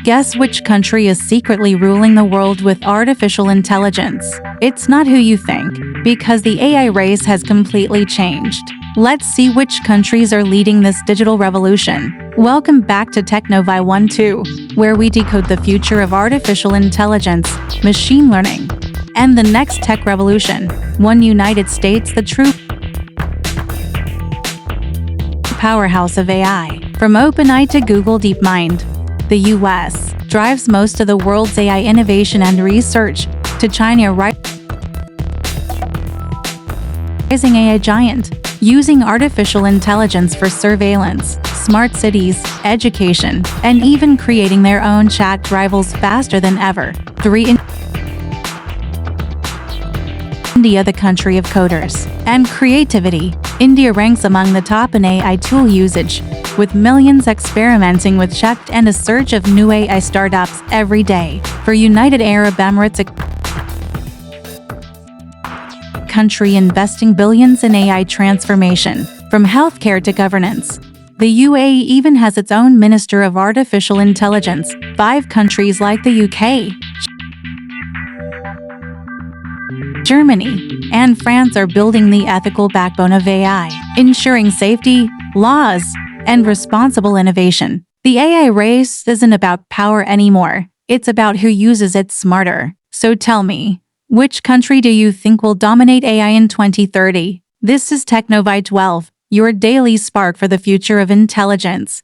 Guess which country is secretly ruling the world with artificial intelligence? It's not who you think, because the AI race has completely changed. Let's see which countries are leading this digital revolution. Welcome back to TechNova 1-2, where we decode the future of artificial intelligence, machine learning, and the next tech revolution. United States, the true powerhouse of AI. From OpenAI to Google DeepMind, the US drives most of the world's AI innovation and research, to China rising AI giant, using artificial intelligence for surveillance, smart cities, education, and even creating their own chat rivals faster than ever. 3. India, the country of coders and creativity. India ranks among the top in AI tool usage, with millions experimenting with chat and a surge of new AI startups every day. For United Arab Emirates, a country investing billions in AI transformation, from healthcare to governance. The UAE even has its own Minister of Artificial Intelligence. 5 countries like the UK, Germany, and France are building the ethical backbone of AI, ensuring safety, laws, and responsible innovation. The AI race isn't about power anymore. It's about who uses it smarter. So tell me, which country do you think will dominate AI in 2030? This is TechNova 12, your daily spark for the future of intelligence.